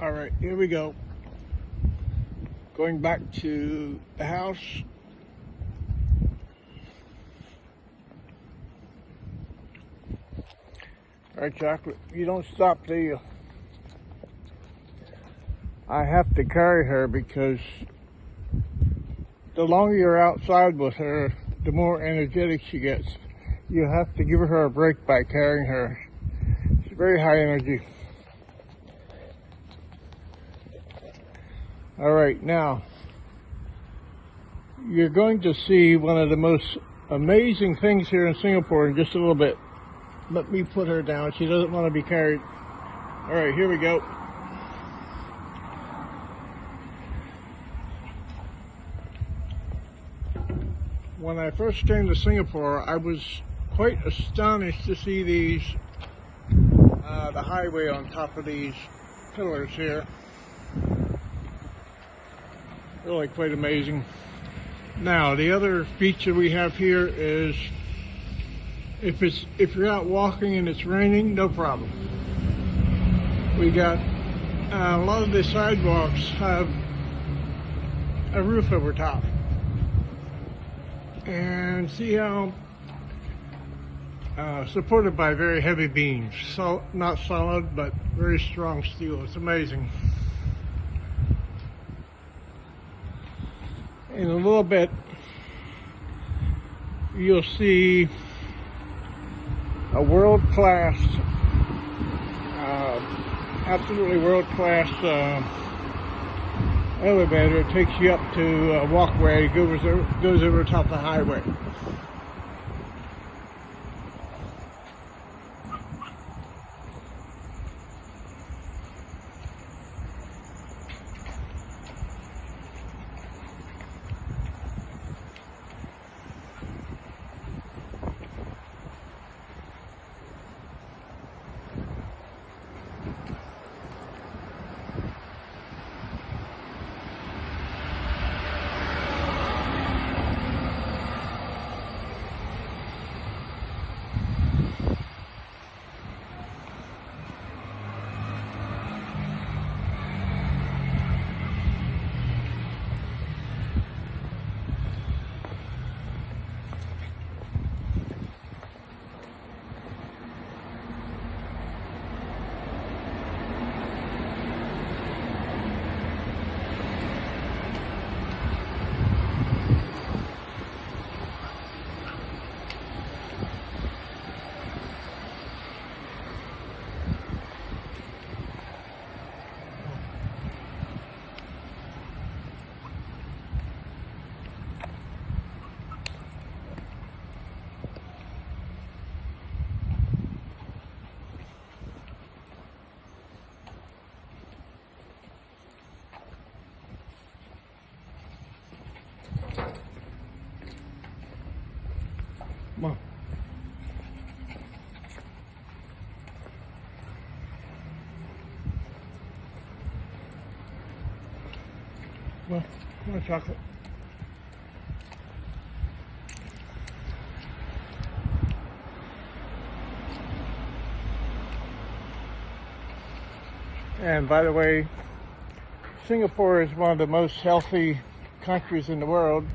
All right, here we go. Going back to the house. All right, Chocolate, you don't stop, do you? I have to carry her because the longer you're outside with her, the more energetic she gets. You have to give her a break by carrying her. She's very high energy. All right, now you're going to see one of the most amazing things here in Singapore in just a little bit. Let me put her down. She doesn't want to be carried. All right, here we go. When I first came to Singapore, I was quite astonished to see these, the highway on top of these pillars here. Really quite amazing. Now, the other feature we have here is if you're out walking and it's raining, no problem. We got a lot of the sidewalks have a roof over top. And see how supported by very heavy beams. So not solid, but very strong steel. It's amazing. In a little bit, you'll see a world-class, absolutely world-class elevator. It takes you up to a walkway, goes over the top of the highway. Come on. Well, come on, Chocolate. And by the way, Singapore is one of the most healthy countries in the world.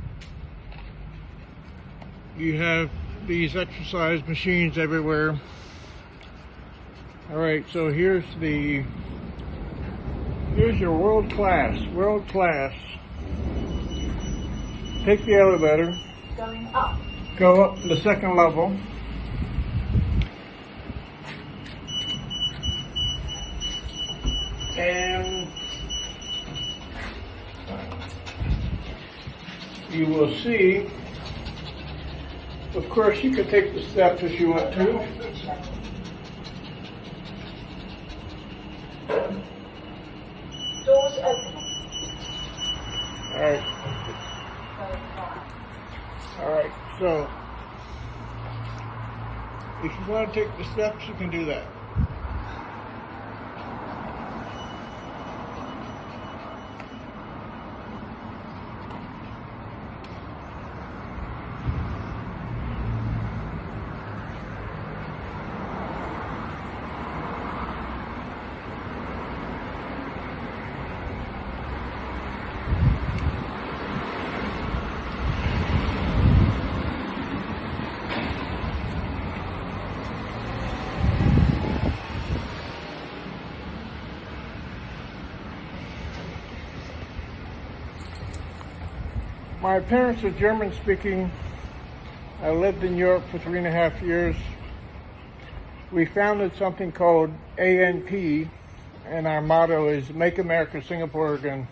You have these exercise machines everywhere. All right, so here's your world class. Take the elevator. Going up. Go up to the second level. And you will see, of course, you can take the steps if you want to. Doors open. Alright. Alright, so if you want to take the steps, you can do that. My parents are German speaking. I lived in Europe for 3.5 years. We founded something called ANP, and our motto is Make America Singapore Again.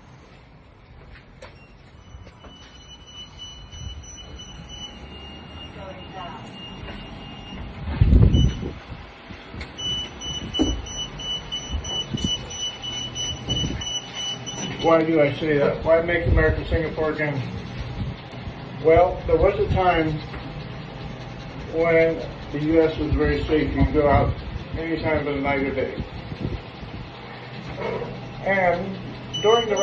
Why do I say that? Why make America Singapore again? Well, there was a time when the U.S. was very safe. You could go out any time of the night or day. And during the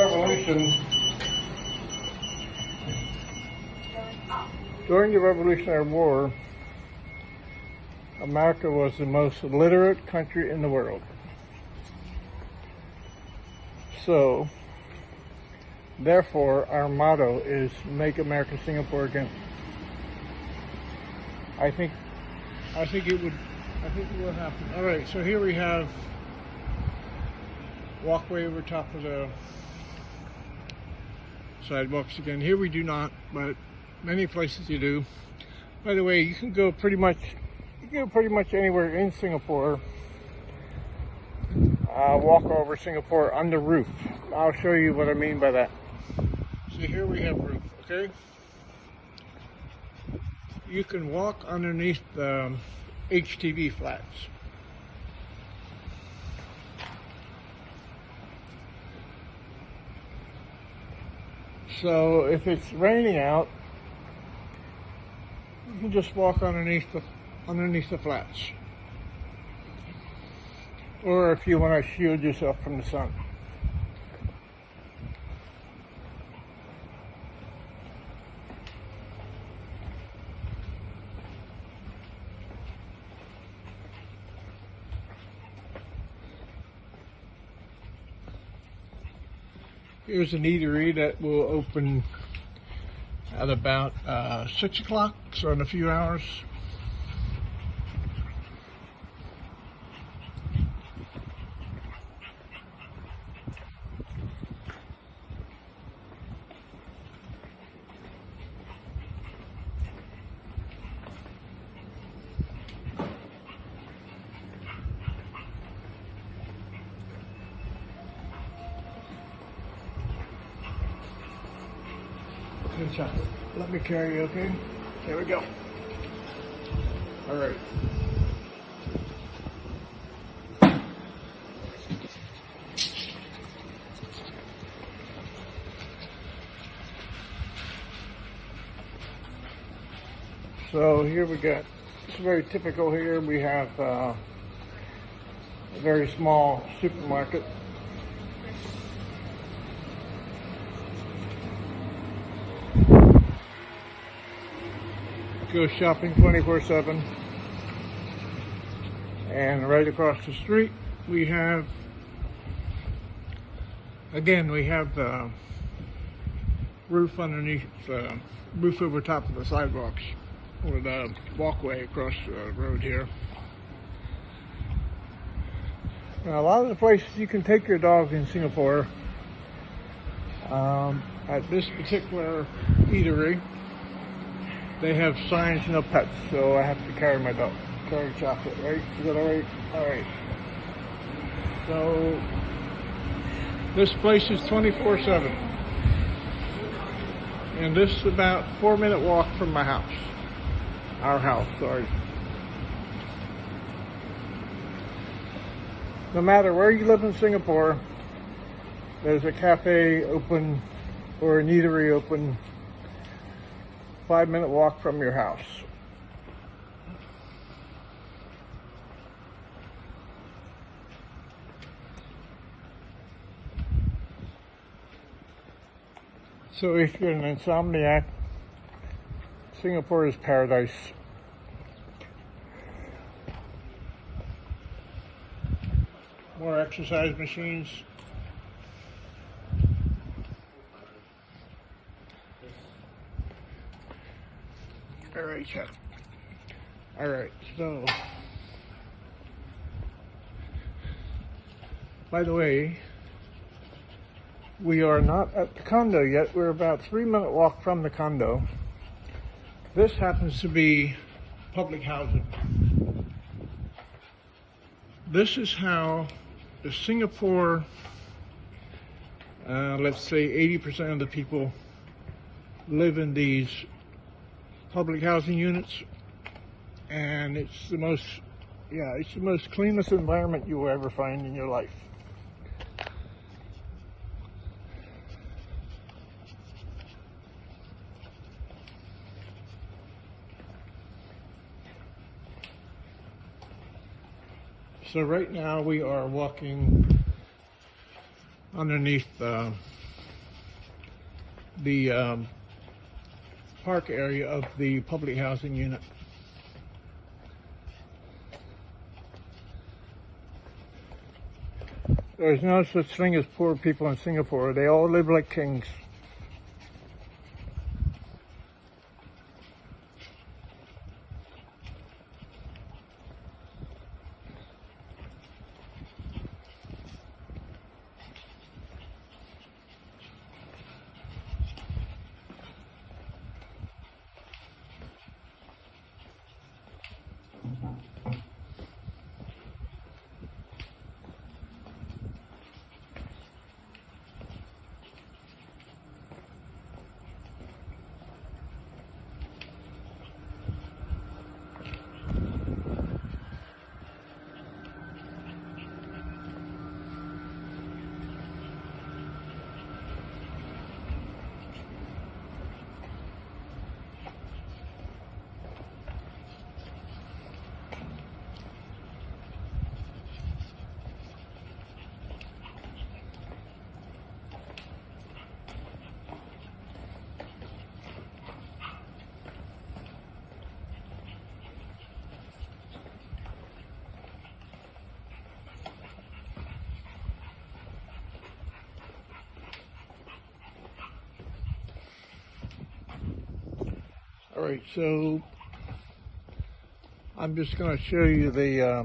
Revolutionary War, America was the most literate country in the world. So, therefore, our motto is Make America Singapore Again. I think it will happen. All right, so here we have walkway over top of the sidewalks again. Here we do not, but many places you do. By the way, you can go pretty much anywhere in Singapore. Walk over Singapore on the roof. I'll show you what I mean by that. So here we have roof, okay? You can walk underneath the HTV flats. So if it's raining out, you can just walk underneath the flats. Or if you want to shield yourself from the sun. Here's an eatery that will open at about 6 o'clock, so in a few hours. Good chocolate. Let me carry you, okay? Here we go. All right. So here we got, it's very typical here. We have a very small supermarket. Go shopping 24/7, and right across the street we have the roof underneath, roof over top of the sidewalks, or the walkway across the road here. Now, a lot of the places you can take your dog in Singapore, at this particular eatery, they have signs, no pets, so I have to carry my dog. Carry chocolate, right? Is that alright? Alright. So, this place is 24/7. And this is about 4-minute walk from my house. Our house, sorry. No matter where you live in Singapore, there's a cafe open or an eatery open 5-minute walk from your house. So if you're an insomniac, Singapore is paradise. More exercise machines. Alright, Chuck. Alright, so, by the way, We are not at the condo yet. We're about a 3-minute walk from the condo. This happens to be public housing. This is how the Singapore, let's say 80% of the people live in these public housing units, and it's the most cleanest environment you will ever find in your life. So right now we are walking underneath the park area of the public housing unit. There's no such thing as poor people in Singapore. They all live like kings. Alright, so I'm just going to show you the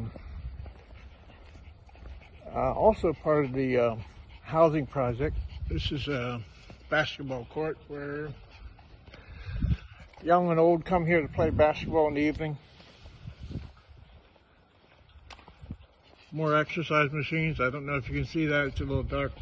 also part of the housing project. This is a basketball court where young and old come here to play basketball in the evening. More exercise machines. I don't know if you can see that, it's a little dark.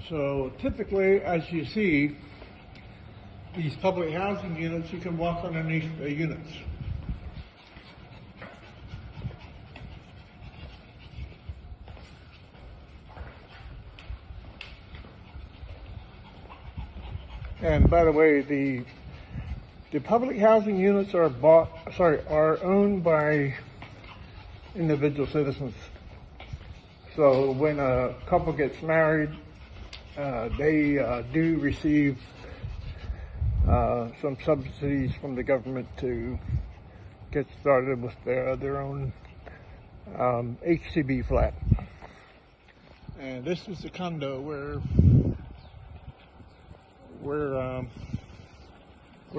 So typically, as you see, these public housing units, you can walk underneath the units. And by the way, the public housing units are owned by individual citizens. So when a couple gets married, they do receive some subsidies from the government to get started with their own HCB flat. And this is the condo where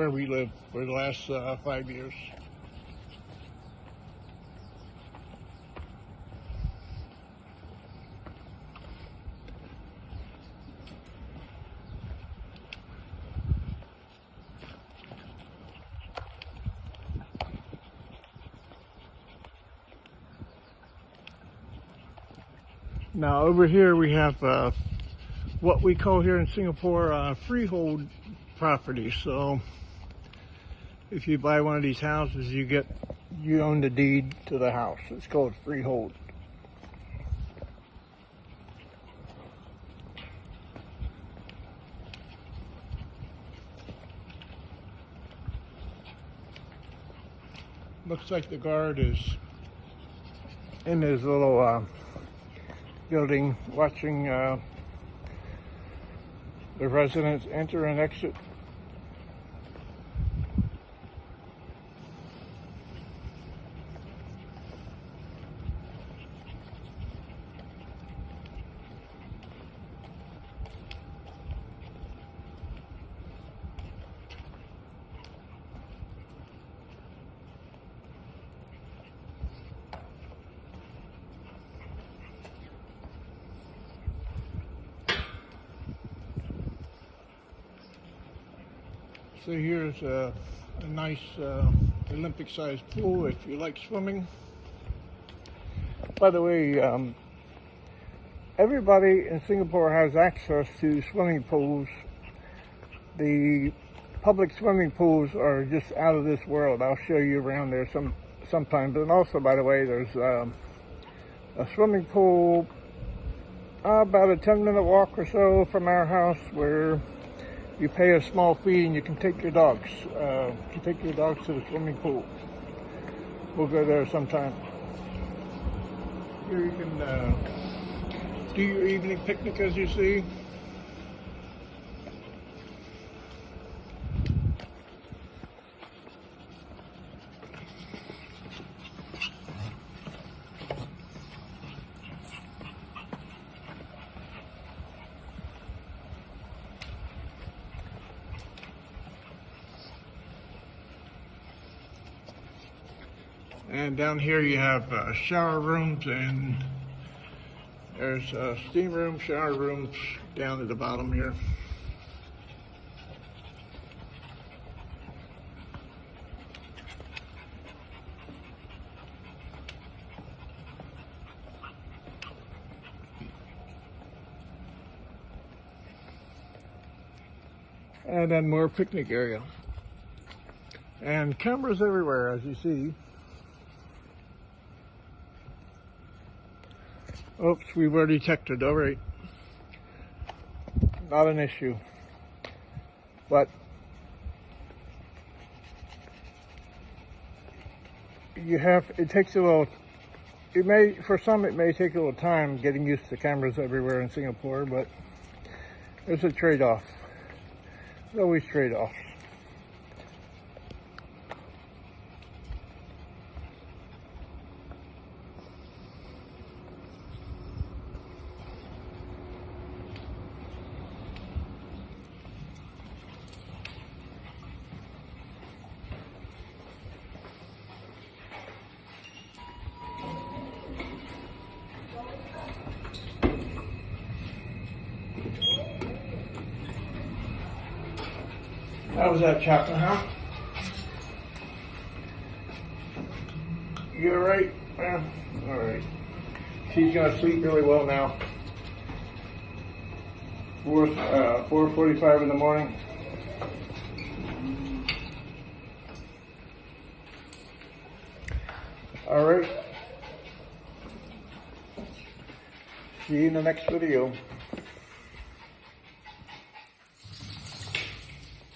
we lived for the last 5 years. Now over here we have what we call here in Singapore freehold property. So if you buy one of these houses, you own the deed to the house. It's called freehold. Looks like the guard is in his little building watching the residents enter and exit. So here's a nice Olympic-sized pool if you like swimming. By the way, everybody in Singapore has access to swimming pools. The public swimming pools are just out of this world. I'll show you around there sometimes. And also, by the way, there's a swimming pool about a 10-minute walk or so from our house where you pay a small fee and you can take your dogs. You take your dogs to the swimming pool. We'll go there sometime. Here you can do your evening picnic, as you see. And down here you have shower rooms, and there's steam room, shower rooms down at the bottom here. And then more picnic area. And cameras everywhere, as you see. Oops, we've already detected, all right. Not an issue. But it takes a little, for some it may take a little time getting used to cameras everywhere in Singapore, but there's a trade-off. There's always trade-offs. How was that, Chaplain, huh? You alright? Yeah, alright. She's gonna sleep really well now. 4:45 in the morning. Alright. See you in the next video.